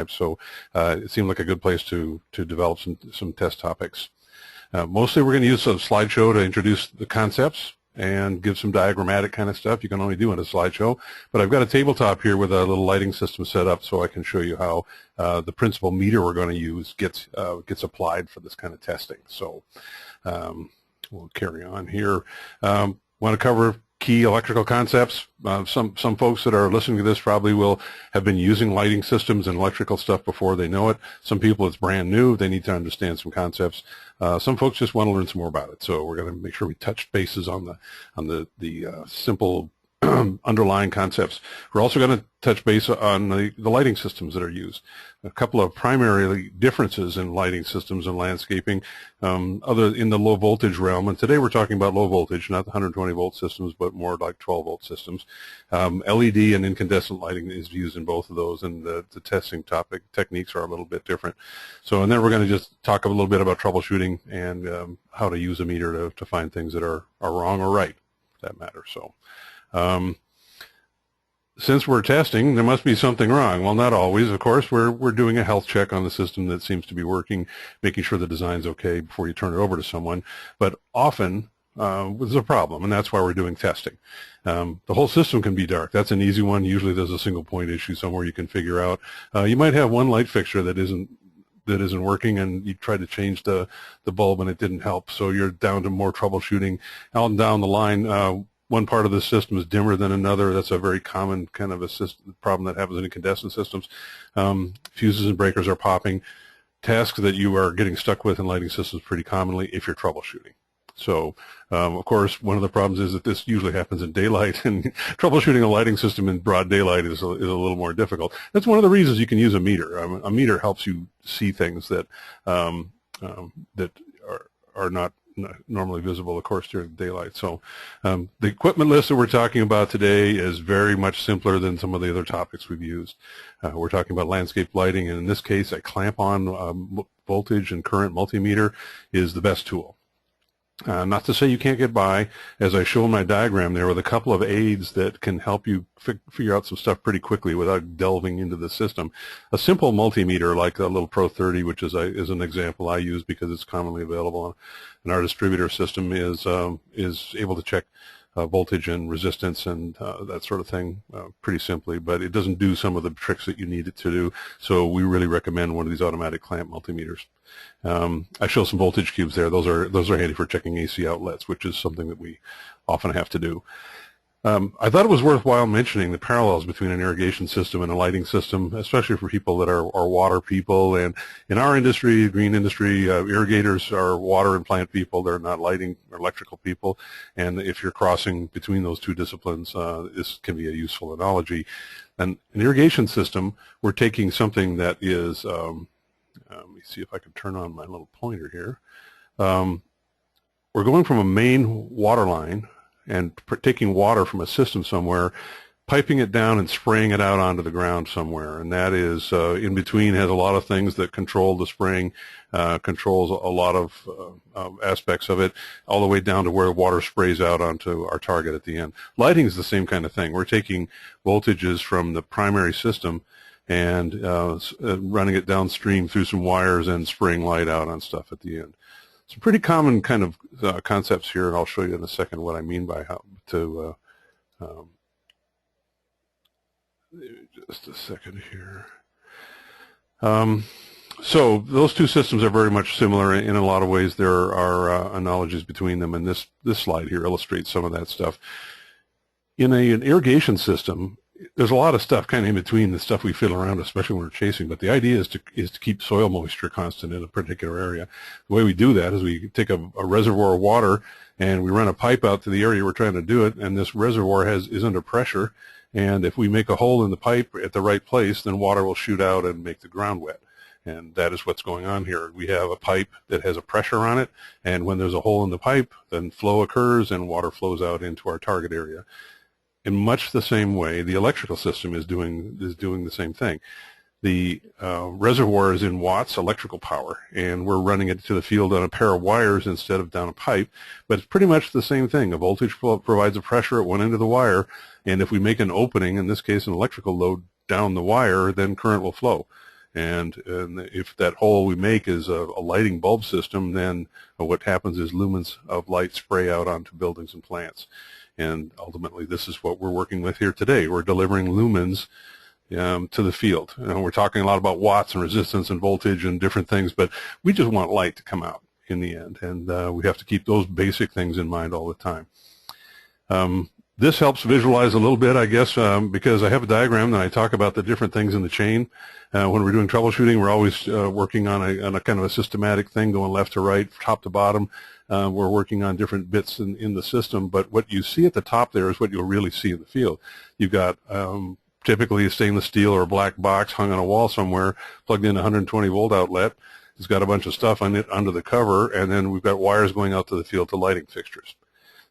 So it seemed like a good place to develop some test topics. Mostly we're going to use a slideshow to introduce the concepts and give some diagrammatic kind of stuff you can only do in a slideshow. But I've got a tabletop here with a little lighting system set up so I can show you how the principal meter we're going to use gets applied for this kind of testing. So we'll carry on here. Want to cover key electrical concepts. Some folks that are listening to this probably will have been using lighting systems and electrical stuff before they know it. Some people it's brand new. They need to understand some concepts. Some folks just want to learn some more about it. So we're going to make sure we touch bases on the simple underlying concepts. We're also going to touch base on the lighting systems that are used. A couple of primary differences in lighting systems and landscaping, other in the low voltage realm. And today we're talking about low voltage, not the 120 volt systems, but more like 12 volt systems. LED and incandescent lighting is used in both of those, and the testing techniques are a little bit different. So, and then we're going to just talk a little bit about troubleshooting and how to use a meter to find things that are wrong or right, for that matter. So. Since we're testing, there must be something wrong. Well, not always, of course. We're doing a health check on the system that seems to be working, making sure the design's okay before you turn it over to someone. But often there's a problem, and that's why we're doing testing. The whole system can be dark. That's an easy one. Usually there's a single point issue somewhere you can figure out. You might have one light fixture that isn't working, and you try to change the bulb and it didn't help. So you're down to more troubleshooting out and down the line. One part of the system is dimmer than another. That's a very common kind of a problem that happens in incandescent systems. Fuses and breakers are popping. Tasks that you are getting stuck with in lighting systems pretty commonly if you're troubleshooting. So, of course, one of the problems is that this usually happens in daylight, and troubleshooting a lighting system in broad daylight is a little more difficult. That's one of the reasons you can use a meter. A meter helps you see things that that are not normally visible, of course, during daylight. So the equipment list that we're talking about today is very much simpler than some of the other topics we've used. We're talking about landscape lighting, and in this case, a clamp-on voltage and current multimeter is the best tool. Not to say you can't get by, as I show in my diagram there, with a couple of aids that can help you figure out some stuff pretty quickly without delving into the system. A simple multimeter like a little Pro 30, which is an example I use because it's commonly available in our distributor system, is able to check voltage and resistance and that sort of thing pretty simply, but it doesn't do some of the tricks that you need it to do. So we really recommend one of these automatic clamp multimeters. I show some voltage cubes there. Those are handy for checking AC outlets, which is something that we often have to do. I thought it was worthwhile mentioning the parallels between an irrigation system and a lighting system, especially for people that are water people. And in our industry, green industry, irrigators are water and plant people. They're not lighting or electrical people. And if you're crossing between those two disciplines, this can be a useful analogy. And an irrigation system, we're taking something that is, let me see if I can turn on my little pointer here. We're going from a main water line and taking water from a system somewhere, piping it down and spraying it out onto the ground somewhere. And that is, in between, has a lot of things that control the spraying, controls a lot of aspects of it, all the way down to where water sprays out onto our target at the end. Lighting is the same kind of thing. We're taking voltages from the primary system and running it downstream through some wires and spraying light out on stuff at the end. Some pretty common kind of concepts here, and I'll show you in a second what I mean by how to, just a second here. So those two systems are very much similar. In a lot of ways there are analogies between them, and this slide here illustrates some of that stuff. In an irrigation system, there's a lot of stuff kind of in between the stuff we fiddle around, especially when we're chasing, but the idea is to keep soil moisture constant in a particular area. The way we do that is we take a reservoir of water and we run a pipe out to the area we're trying to do it, and this reservoir is under pressure, and if we make a hole in the pipe at the right place, then water will shoot out and make the ground wet. And that is what's going on here. We have a pipe that has a pressure on it, and when there's a hole in the pipe, then flow occurs and water flows out into our target area. In much the same way, the electrical system is doing the same thing. The reservoir is in watts electrical power, and we're running it to the field on a pair of wires instead of down a pipe, but it's pretty much the same thing. A voltage provides a pressure at one end of the wire, and if we make an opening, in this case an electrical load, down the wire, then current will flow. And if that hole we make is a lighting bulb system, then what happens is lumens of light spray out onto buildings and plants. And ultimately, this is what we're working with here today. We're delivering lumens to the field. We're talking a lot about watts and resistance and voltage and different things, but we just want light to come out in the end, and we have to keep those basic things in mind all the time. This helps visualize a little bit, I guess, because I have a diagram that I talk about the different things in the chain. When we're doing troubleshooting, we're always working on a kind of a systematic thing, going left to right, top to bottom. We're working on different bits in the system, but what you see at the top there is what you'll really see in the field. You've got typically a stainless steel or a black box hung on a wall somewhere, plugged in a 120 volt outlet. It's got a bunch of stuff on it under the cover, and then we've got wires going out to the field to lighting fixtures.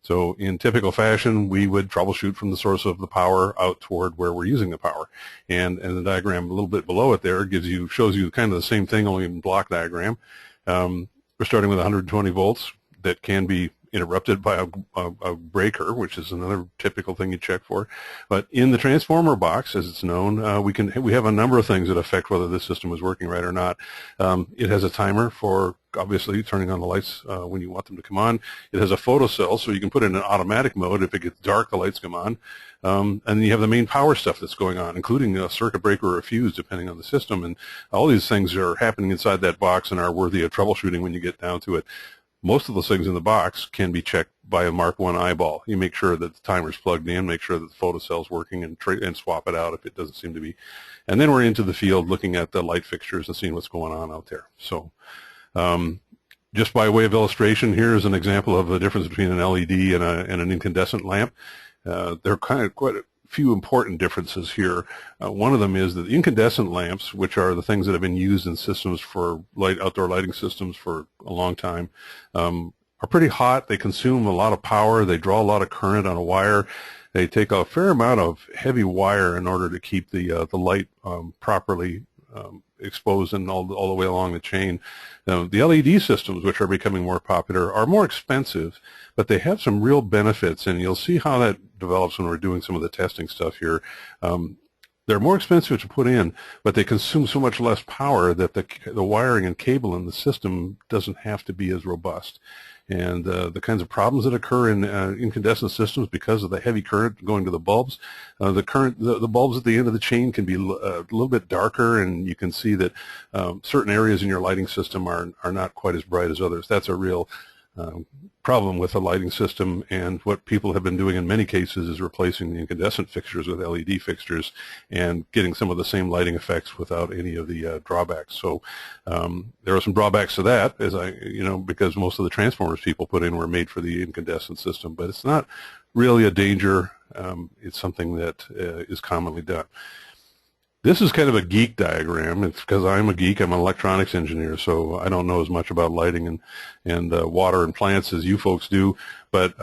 So in typical fashion, we would troubleshoot from the source of the power out toward where we're using the power. And the diagram a little bit below it there shows you kind of the same thing, only in block diagram. We're starting with 120 volts that can be interrupted by a breaker, which is another typical thing you check for. But in the transformer box, as it's known, we have a number of things that affect whether this system is working right or not. It has a timer for obviously turning on the lights when you want them to come on. It has a photocell, so you can put it in automatic mode. If it gets dark, the lights come on. And then you have the main power stuff that's going on, including a circuit breaker or a fuse, depending on the system. And all these things are happening inside that box and are worthy of troubleshooting when you get down to it. Most of those things in the box can be checked by a Mark I eyeball. You make sure that the timer's plugged in, make sure that the photocell's working, and swap it out if it doesn't seem to be. And then we're into the field looking at the light fixtures and seeing what's going on out there. So just by way of illustration, here's an example of the difference between an LED and an incandescent lamp. There are kind of quite a few important differences here. One of them is that the incandescent lamps, which are the things that have been used in systems for outdoor lighting systems for a long time, are pretty hot. They consume a lot of power. They draw a lot of current on a wire. They take a fair amount of heavy wire in order to keep the light properly exposed and all the way along the chain. Now, the LED systems, which are becoming more popular, are more expensive, but they have some real benefits, and you'll see how that develops when we're doing some of the testing stuff here. They're more expensive to put in, but they consume so much less power that the wiring and cable in the system doesn't have to be as robust. And the kinds of problems that occur in incandescent systems because of the heavy current going to the bulbs, the bulbs at the end of the chain can be a little bit darker, and you can see that certain areas in your lighting system are not quite as bright as others. That's a real problem with the lighting system, and what people have been doing in many cases is replacing the incandescent fixtures with LED fixtures and getting some of the same lighting effects without any of the drawbacks. So there are some drawbacks to that, because most of the transformers people put in were made for the incandescent system, but it's not really a danger. It's something that is commonly done. This is kind of a geek diagram. It's because I'm a geek. I'm an electronics engineer, so I don't know as much about lighting and water and plants as you folks do. But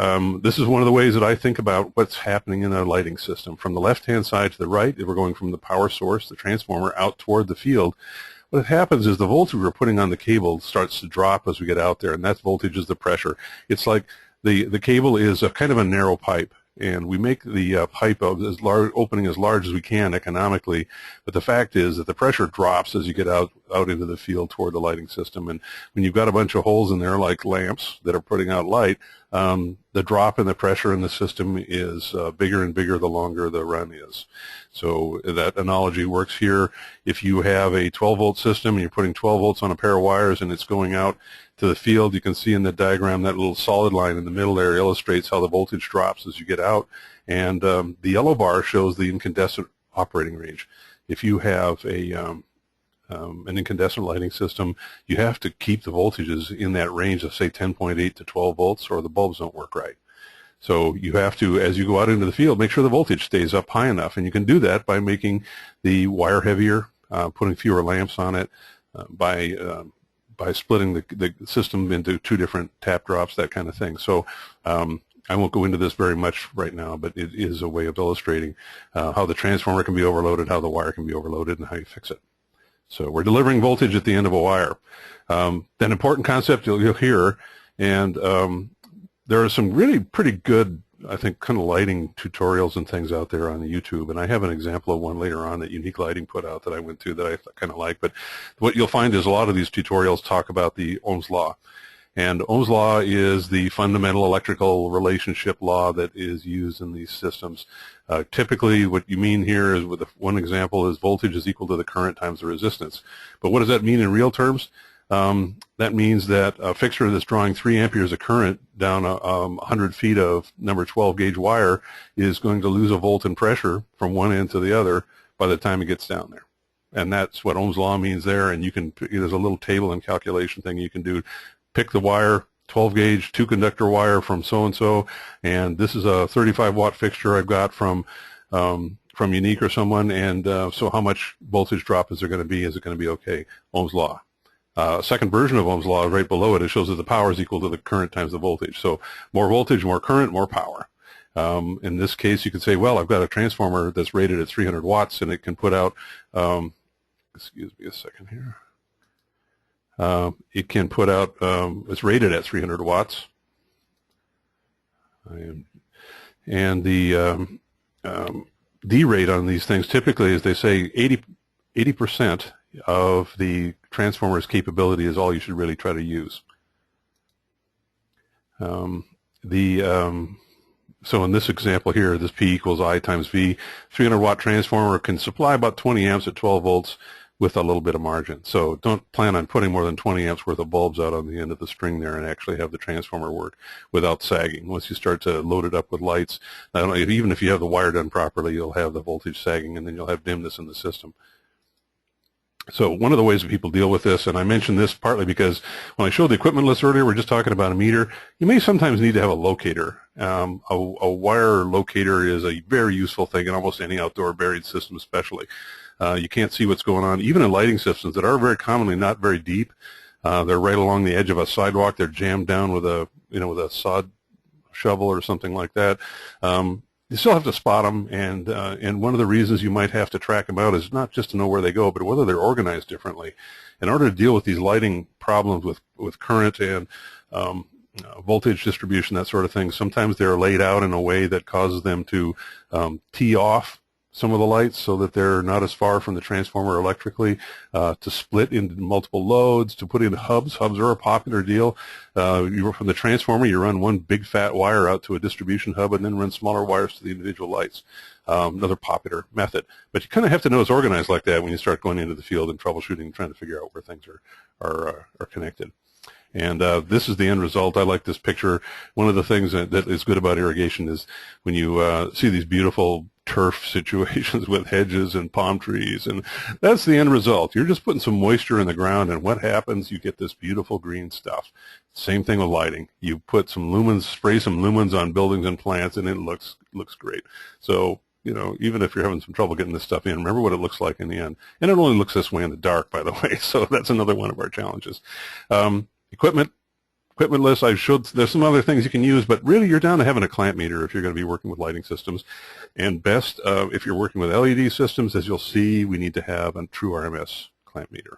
this is one of the ways that I think about what's happening in a lighting system. From the left-hand side to the right, if we're going from the power source, the transformer, out toward the field, what happens is the voltage we're putting on the cable starts to drop as we get out there, and that voltage is the pressure. It's like the cable is a kind of a narrow pipe, and we make the pipe opening as large as we can economically, but the fact is that the pressure drops as you get out into the field toward the lighting system. And when you've got a bunch of holes in there like lamps that are putting out light, the drop in the pressure in the system is bigger and bigger the longer the run is. So that analogy works here. If you have a 12-volt system and you're putting 12 volts on a pair of wires and it's going out to the field, you can see in the diagram that little solid line in the middle there illustrates how the voltage drops as you get out, and the yellow bar shows the incandescent operating range. If you have an incandescent lighting system, you have to keep the voltages in that range of, say, 10.8 to 12 volts, or the bulbs don't work right. So you have to, as you go out into the field, make sure the voltage stays up high enough, and you can do that by making the wire heavier, putting fewer lamps on it, by splitting the system into two different tap drops, that kind of thing. So I won't go into this very much right now, but it is a way of illustrating how the transformer can be overloaded, how the wire can be overloaded, and how you fix it. So we're delivering voltage at the end of a wire. An important concept you'll hear, and there are some really pretty good I think, kind of lighting tutorials and things out there on the YouTube, and I have an example of one later on that Unique Lighting put out that I went to that I kind of like. But what you'll find is a lot of these tutorials talk about the Ohm's Law. And Ohm's Law is the fundamental electrical relationship law that is used in these systems. Typically, what you mean here is, with one example, is voltage is equal to the current times the resistance. But what does that mean in real terms? That means that a fixture that's drawing 3 amperes of current down 100 feet of number 12 gauge wire is going to lose a volt in pressure from one end to the other by the time it gets down there. And that's what Ohm's Law means there. And you can, there's a little table and calculation thing you can do. Pick the wire, 12 gauge, 2 conductor wire from so-and-so, and this is a 35 watt fixture I've got from Unique or someone, and so how much voltage drop is there going to be? Is it going to be okay? Ohm's Law. Second version of Ohm's Law, right below it, it shows that the power is equal to the current times the voltage. So more voltage, more current, more power. In this case, you could say, well, I've got a transformer that's rated at 300 watts, and it can put out, excuse me a second here. It can put out, it's rated at 300 watts. And the D rate on these things typically is, they say 80% of the transformer's capability is all you should really try to use. So in this example here, this P equals I times V, 300 watt transformer can supply about 20 amps at 12 volts with a little bit of margin. So don't plan on putting more than 20 amps worth of bulbs out on the end of the string there and actually have the transformer work without sagging. Once you start to load it up with lights, not only, even if you have the wire done properly, you'll have the voltage sagging, and then you'll have dimness in the system. So one of the ways that people deal with this, and I mentioned this partly because when I showed the equipment list earlier, we're just talking about a meter. You may sometimes need to have a locator. A wire locator is a very useful thing in almost any outdoor buried system, especially. You can't see what's going on, even in lighting systems that are very commonly not very deep. They're right along the edge of a sidewalk. They're jammed down with a, with a sod shovel or something like that. You still have to spot them, and one of the reasons you might have to track them out is not just to know where they go, but whether they're organized differently. In order to deal with these lighting problems with current and voltage distribution, that sort of thing, sometimes they're laid out in a way that causes them to tee off some of the lights so that they're not as far from the transformer electrically, to split into multiple loads, to put in hubs. Hubs are a popular deal. From the transformer, you run one big fat wire out to a distribution hub and then run smaller wires to the individual lights. Another popular method. But you kind of have to know it's organized like that when you start going into the field and troubleshooting and trying to figure out where things are connected. And this is the end result. I like this picture. One of the things that is good about irrigation is when you see these beautiful turf situations with hedges and palm trees, and that's the end result. You're just putting some moisture in the ground, and what happens? You get this beautiful green stuff. Same thing with lighting. You put some lumens, spray some lumens on buildings and plants, and it looks great. So, even if you're having some trouble getting this stuff in, remember what it looks like in the end. And it only looks this way in the dark, by the way, so that's another one of our challenges. Equipment list, I showed there's some other things you can use, but really you're down to having a clamp meter if you're going to be working with lighting systems. And best, if you're working with LED systems, as you'll see, we need to have a true RMS clamp meter.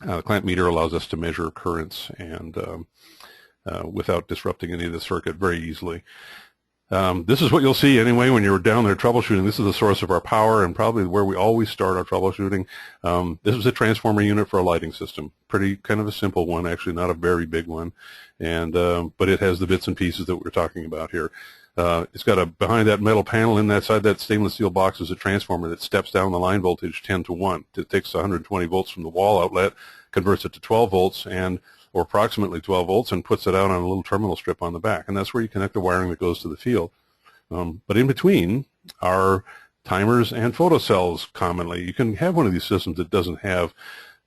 The clamp meter allows us to measure currents and without disrupting any of the circuit very easily. This is what you'll see anyway when you're down there troubleshooting. This is the source of our power and probably where we always start our troubleshooting. This is a transformer unit for a lighting system. Pretty kind of a simple one, actually, not a very big one. And but it has the bits and pieces that we're talking about here. It's got behind that metal panel in that side, that stainless steel box, is a transformer that steps down the line voltage 10 to 1. It takes 120 volts from the wall outlet, converts it to 12 volts, or approximately 12 volts, and puts it out on a little terminal strip on the back. And that's where you connect the wiring that goes to the field. But in between are timers and photocells commonly. You can have one of these systems that doesn't have,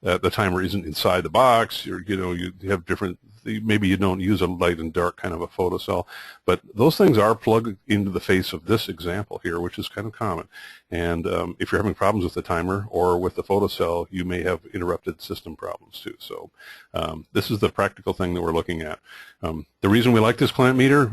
the timer isn't inside the box, or you have different, maybe you don't use a light and dark kind of a photocell, but those things are plugged into the face of this example here, which is kind of common. And if you're having problems with the timer or with the photocell, you may have interrupted system problems too. So this is the practical thing that we're looking at. The reason we like this clamp meter,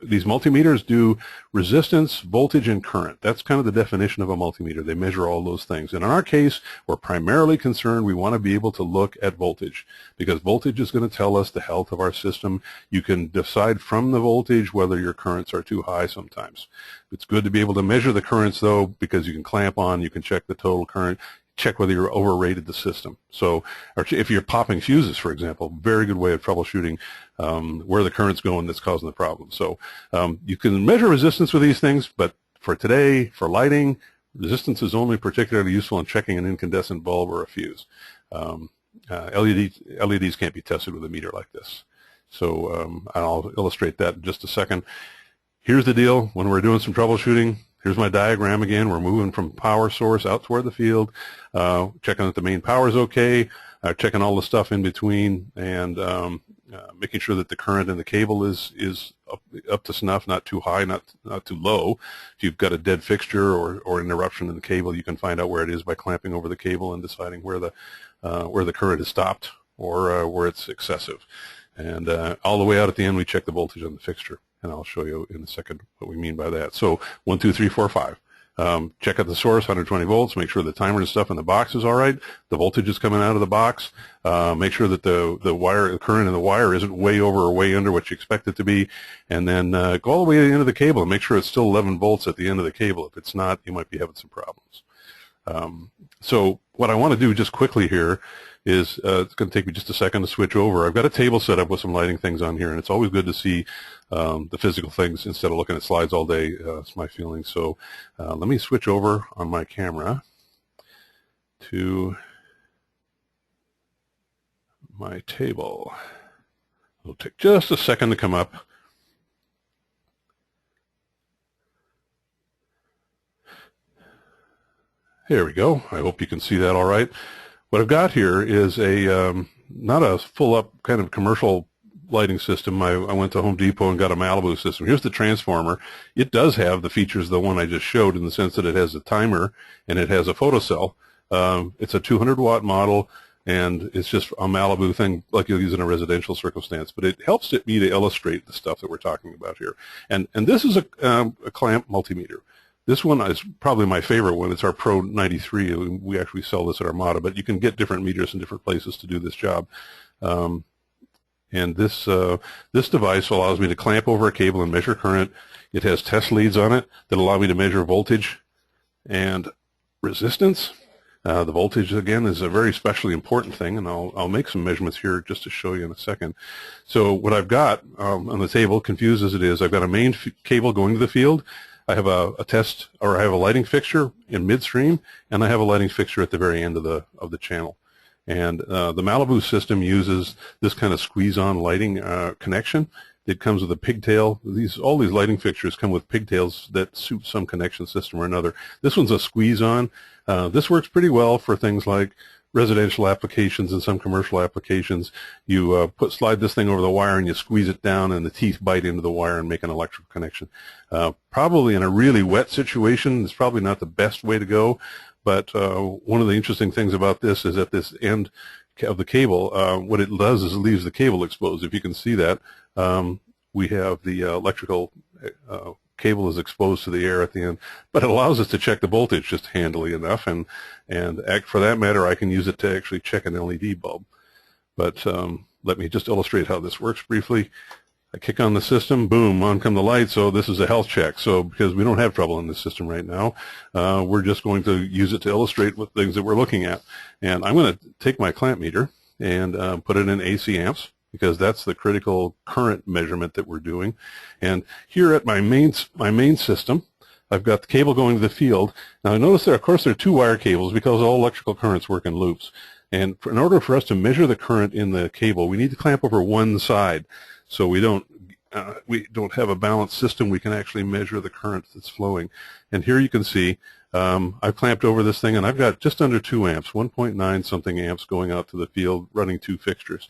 these multimeters do resistance, voltage, and current. That's kind of the definition of a multimeter. They measure all those things. And in our case, we're primarily concerned, we want to be able to look at voltage, because voltage is going to tell us the health of our system. You can decide from the voltage whether your currents are too high sometimes. It's good to be able to measure the currents, though, because you can clamp on, you can check the total current, check whether you're overrated the system. So if you're popping fuses, for example, very good way of troubleshooting where the current's going that's causing the problem. So you can measure resistance with these things, but for today, for lighting, resistance is only particularly useful in checking an incandescent bulb or a fuse. LEDs can't be tested with a meter like this. So I'll illustrate that in just a second. Here's the deal. When we're doing some troubleshooting, here's my diagram again. We're moving from power source out toward the field, checking that the main power is okay, checking all the stuff in between, and making sure that the current in the cable is up to snuff, not too high, not too low. If you've got a dead fixture or an interruption in the cable, you can find out where it is by clamping over the cable and deciding where the current is stopped or where it's excessive. And all the way out at the end, we check the voltage on the fixture, and I'll show you in a second what we mean by that. So 1, 2, 3, 4, 5. Check out the source, 120 volts. Make sure the timer and stuff in the box is all right. The voltage is coming out of the box. Make sure that the current in the wire isn't way over or way under what you expect it to be. And then go all the way to the end of the cable and make sure it's still 11 volts at the end of the cable. If it's not, you might be having some problems. So what I want to do just quickly here is it's going to take me just a second to switch over. I've got a table set up with some lighting things on here, and it's always good to see the physical things instead of looking at slides all day. It's my feeling. So let me switch over on my camera to my table. It'll take just a second to come up. There we go. I hope you can see that all right. What I've got here is not a full-up kind of commercial lighting system. I went to Home Depot and got a Malibu system. Here's the transformer. It does have the features of the one I just showed in the sense that it has a timer and it has a photocell. It's a 200-watt model, and it's just a Malibu thing like you'll use in a residential circumstance. But it helps me to illustrate the stuff that we're talking about here. And this is a clamp multimeter. This one is probably my favorite one. It's our Pro 93. We actually sell this at Armada, but you can get different meters in different places to do this job. And this device allows me to clamp over a cable and measure current. It has test leads on it that allow me to measure voltage and resistance. The voltage, again, is a very especially important thing, and I'll make some measurements here just to show you in a second. So what I've got on the table, confused as it is, I've got a main cable going to the field. I have a lighting fixture in midstream, and I have a lighting fixture at the very end of the channel. And the Malibu system uses this kind of squeeze-on lighting connection. It comes with a pigtail. All these lighting fixtures come with pigtails that suit some connection system or another. This one's a squeeze-on. This works pretty well for things like residential applications and some commercial applications. You slide this thing over the wire and you squeeze it down, and the teeth bite into the wire and make an electrical connection. Probably in a really wet situation, it's probably not the best way to go, but one of the interesting things about this is at this end of the cable, what it does is it leaves the cable exposed. If you can see that, we have the electrical cable is exposed to the air at the end, but it allows us to check the voltage just handily enough, and for that matter, I can use it to actually check an LED bulb. But let me just illustrate how this works briefly. I kick on the system, boom, on come the lights. So this is a health check. So because we don't have trouble in this system right now, we're just going to use it to illustrate what things that we're looking at. And I'm going to take my clamp meter and put it in AC amps, because that's the critical current measurement that we're doing. And here at my main system, I've got the cable going to the field. Now notice there, of course, there are 2 wire cables because all electrical currents work in loops. And in order for us to measure the current in the cable, we need to clamp over one side, so we don't have a balanced system. We can actually measure the current that's flowing. And here you can see I've clamped over this thing, and I've got just under 2 amps, 1.9 something amps going out to the field, running 2 fixtures.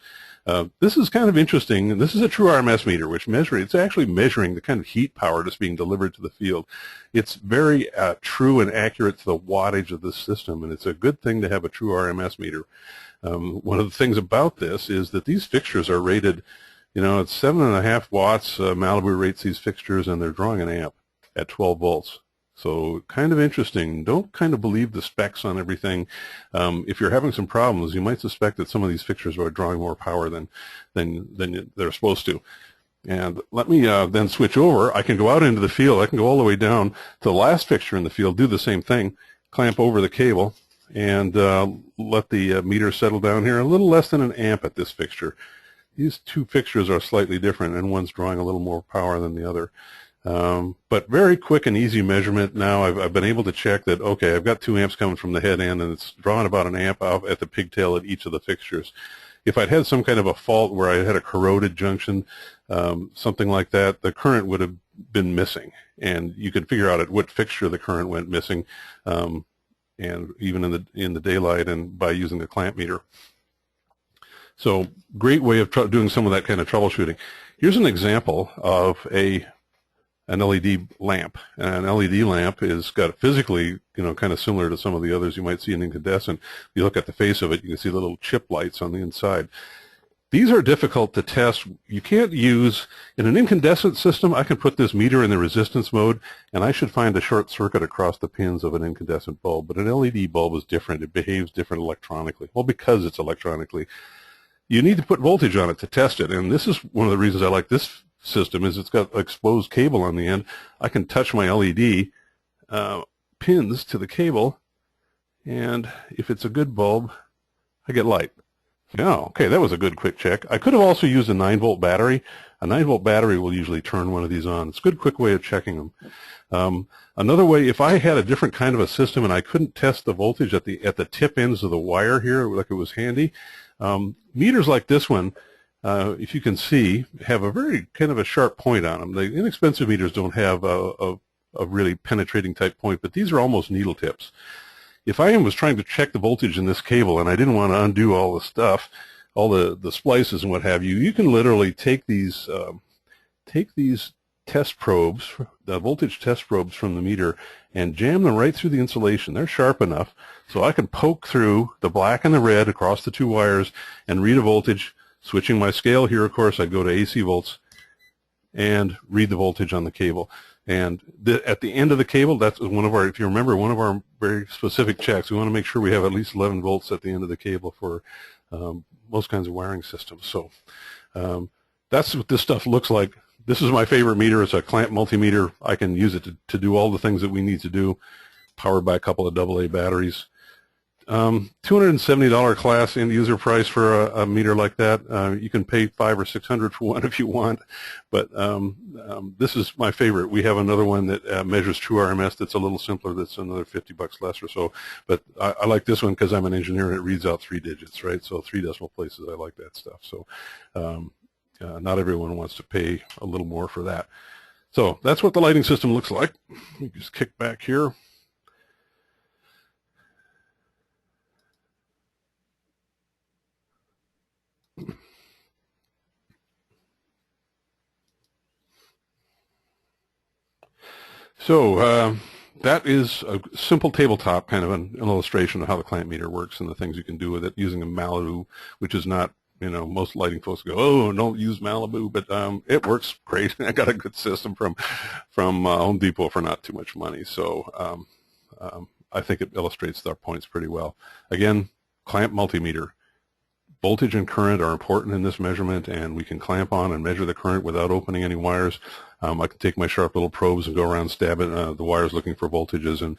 This is kind of interesting, and this is a true RMS meter, which it's actually measuring the kind of heat power that's being delivered to the field. It's very true and accurate to the wattage of this system, and it's a good thing to have a true RMS meter. One of the things about this is that these fixtures are rated, it's 7.5 watts. Malibu rates these fixtures, and they're drawing an amp at 12 volts. So kind of interesting. Don't kind of believe the specs on everything. If you're having some problems, you might suspect that some of these fixtures are drawing more power than they're supposed to. And let me then switch over. I can go out into the field. I can go all the way down to the last fixture in the field, do the same thing, clamp over the cable, and let the meter settle down here. A little less than an amp at this fixture. These two fixtures are slightly different, and one's drawing a little more power than the other. But very quick and easy measurement. Now I've been able to check that, okay, I've got 2 amps coming from the head end, and it's drawing about an amp out at the pigtail at each of the fixtures. If I'd had some kind of a fault where I had a corroded junction, something like that, the current would have been missing. And you could figure out at what fixture the current went missing, and even in the daylight, and by using a clamp meter. So great way of doing some of that kind of troubleshooting. Here's an example of an LED lamp. And an LED lamp is got physically, kind of similar to some of the others you might see in incandescent. If you look at the face of it, you can see the little chip lights on the inside. These are difficult to test. You can't use, in an incandescent system, I can put this meter in the resistance mode, and I should find a short circuit across the pins of an incandescent bulb. But an LED bulb is different. It behaves different electronically. Well, because it's electronically. You need to put voltage on it to test it, and this is one of the reasons I like this system, is it's got exposed cable on the end. I can touch my LED pins to the cable, and if it's a good bulb, I get light. Yeah, okay, that was a good quick check. I could have also used a 9-volt battery. A 9-volt battery will usually turn one of these on. It's a good quick way of checking them. Another way, if I had a different kind of a system and I couldn't test the voltage at the tip ends of the wire here, like it was handy, meters like this one, if you can see, have a very kind of a sharp point on them. The inexpensive meters don't have a really penetrating type point, but these are almost needle tips. If I was trying to check the voltage in this cable and I didn't want to undo all the stuff, all the splices and what have you, you can literally take these test probes, the voltage test probes from the meter, and jam them right through the insulation. They're sharp enough so I can poke through the black and the red across the 2 wires and read a voltage. Switching my scale here, of course, I'd go to AC volts and read the voltage on the cable. And at the end of the cable, that's one of our, if you remember, one of our very specific checks. We want to make sure we have at least 11 volts at the end of the cable for most kinds of wiring systems. So that's what this stuff looks like. This is my favorite meter. It's a clamp multimeter. I can use it to do all the things that we need to do, powered by a couple of AA batteries. $270 class end user price for a meter like that. You can pay $500 or $600 for one if you want, but this is my favorite. We have another one that measures true RMS that's a little simpler. That's another $50 less or so. But I like this one because I'm an engineer and it reads out 3 digits, right? So 3 decimal places. I like that stuff. So not everyone wants to pay a little more for that. So that's what the lighting system looks like. Let me just kick back here. So that is a simple tabletop kind of an illustration of how the clamp meter works and the things you can do with it using a Malibu, which is not, most lighting folks go, oh, don't use Malibu, but it works great. I got a good system from Home Depot for not too much money. So I think it illustrates our points pretty well. Again, clamp multimeter. Voltage and current are important in this measurement, and we can clamp on and measure the current without opening any wires. I can take my sharp little probes and go around, stab at the wires looking for voltages, and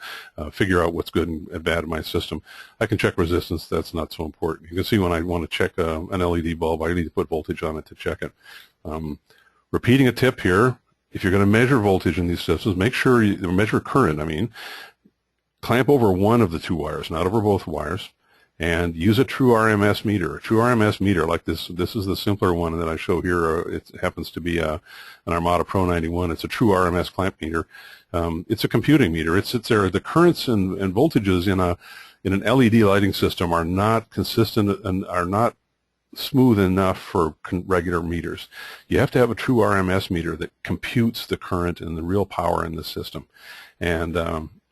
figure out what's good and bad in my system. I can check resistance. That's not so important. You can see when I want to check an LED bulb, I need to put voltage on it to check it. Repeating a tip here, if you're going to measure voltage in these systems, make sure you measure current. Clamp over one of the 2 wires, not over both wires. And use a true RMS meter. A true RMS meter like this is the simpler one that I show here. It happens to be an Armada Pro 91. It's a true RMS clamp meter. It's a computing meter. It sits there. The currents and voltages in an LED lighting system are not consistent and are not smooth enough for regular meters. You have to have a true RMS meter that computes the current and the real power in the system. And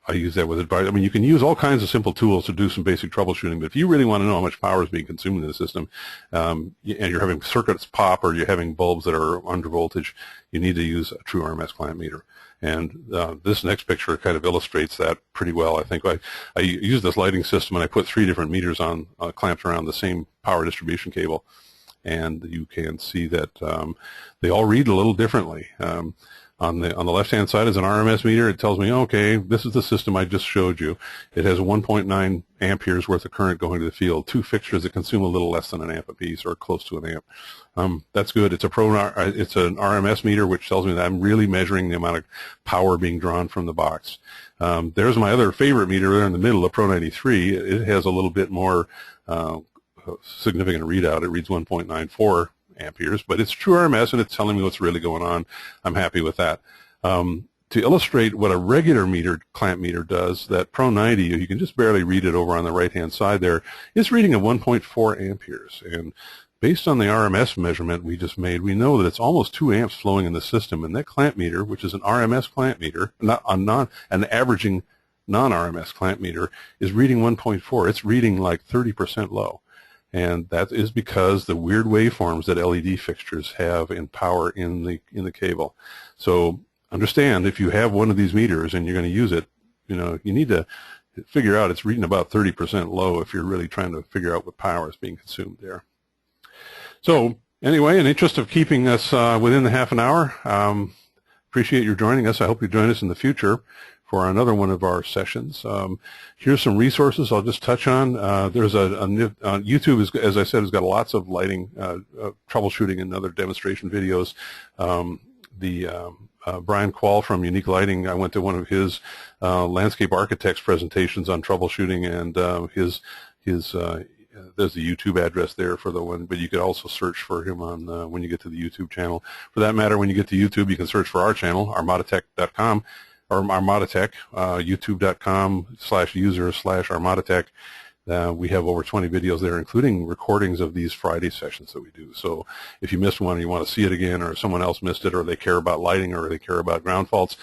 I use that with advice. You can use all kinds of simple tools to do some basic troubleshooting, but if you really want to know how much power is being consumed in the system, and you're having circuits pop or you're having bulbs that are under voltage, you need to use a true RMS clamp meter. And this next picture kind of illustrates that pretty well. I think I used this lighting system and I put 3 different meters on clamped around the same power distribution cable, and you can see that they all read a little differently. On the left-hand side is an RMS meter. It tells me, okay, this is the system I just showed you. It has 1.9 amperes worth of current going to the field. 2 fixtures that consume a little less than an amp apiece, or close to an amp. That's good. It's an RMS meter, which tells me that I'm really measuring the amount of power being drawn from the box. There's my other favorite meter there in the middle, a Pro 93. It has a little bit more significant readout. It reads 1.94 amperes, but it's true RMS and it's telling me what's really going on. I'm happy with that. To illustrate what a regular clamp meter does, that Pro 90, you can just barely read it over on the right-hand side there, is reading at 1.4 amperes. And based on the RMS measurement we just made, we know that it's almost 2 amps flowing in the system. And that clamp meter, which is an RMS clamp meter, an averaging non-RMS clamp meter, is reading 1.4. It's reading like 30% low. And that is because the weird waveforms that LED fixtures have in power in the cable. So understand, if you have one of these meters and you're going to use it, you need to figure out it's reading about 30% low if you're really trying to figure out what power is being consumed there. So anyway, in the interest of keeping us within the half an hour, appreciate your joining us. I hope you join us in the future for another one of our sessions. Here's some resources I'll just touch on. There's YouTube, as I said, has got lots of lighting, troubleshooting, and other demonstration videos. Brian Quall from Unique Lighting, I went to one of his landscape architects presentations on troubleshooting, and there's the YouTube address there for the one, but you could also search for him on when you get to the YouTube channel. For that matter, when you get to YouTube, you can search for our channel, armadatech.com, or Armadatech, youtube.com/user/Armadatech. We have over 20 videos there, including recordings of these Friday sessions that we do. So if you missed one and you want to see it again, or someone else missed it, or they care about lighting, or they care about ground faults,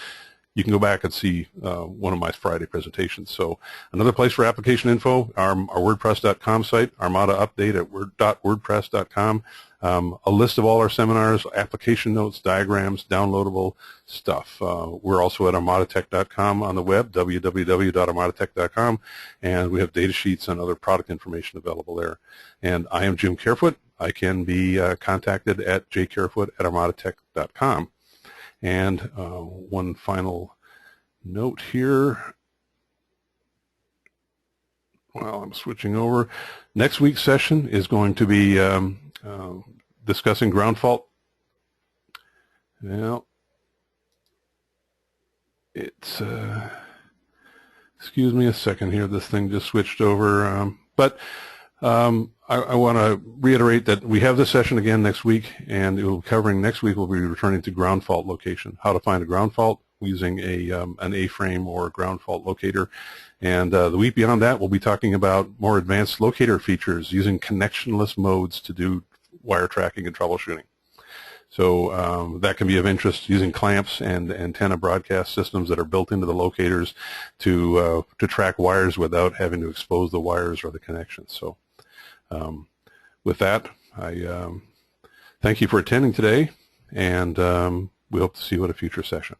you can go back and see one of my Friday presentations. So another place for application info, our WordPress.com site, Armada update at wordpress.com. A list of all our seminars, application notes, diagrams, downloadable stuff. We're also at armadatech.com on the web, www.armadatech.com, and we have data sheets and other product information available there. And I am Jim Carefoot. I can be contacted at jcarefoot@armadatech.com. And one final note here. Well, I'm switching over. Next week's session is going to be discussing ground fault. Well, it's, excuse me a second here, this thing just switched over. I want to reiterate that we have this session again next week, and it will be covering next week. We'll be returning to ground fault location, how to find a ground fault using an A-frame or a ground fault locator. And the week beyond that, we'll be talking about more advanced locator features using connectionless modes to do wire tracking and troubleshooting. So that can be of interest, using clamps and antenna broadcast systems that are built into the locators to track wires without having to expose the wires or the connections. So with that, I thank you for attending today, and we hope to see you at a future session.